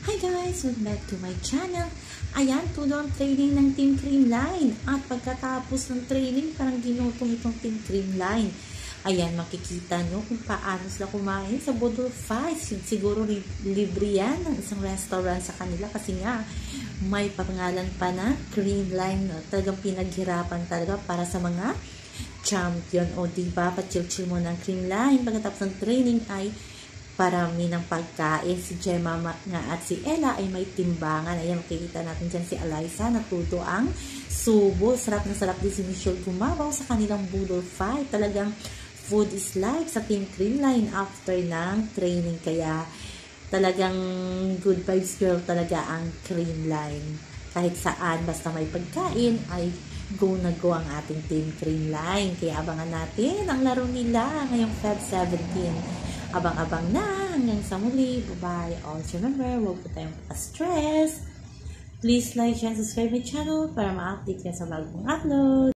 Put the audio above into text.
Hi guys! Welcome back to my channel. Ayan, tulo ang training ng Team Creamline. At pagkatapos ng training, parang ginutong itong Team Creamline. Ayan, makikita nyo kung paano sila kumain sa Budol Fights. Siguro libre yan ng isang restaurant sa kanila kasi nga may pangalan pa na Creamline. Talagang pinaghirapan talaga para sa mga champion. O diba, pa-chill-chill mo ng Creamline. Pagkatapos ng training ay parami ng pagkain. Si Gemma nga at si Ella ay may timbangan. Ayan, makikita natin dyan si Eliza. Natuto ang subo. Sarap na sarap din si Michelle gumabaw sa kanilang Budol Fight. Talagang food is life sa Team Creamline after ng training. Kaya talagang good vibes girl talaga ang Creamline. Kahit saan, basta may pagkain, ay go na go ang ating Team Creamline. Kaya abangan natin ang laro nila ngayong Feb 17. Abang-abang na hanggang sa muli. Bye-bye. Also remember, huwag po tayong stress. Please like and subscribe my channel para ma-update ka sa bagong upload.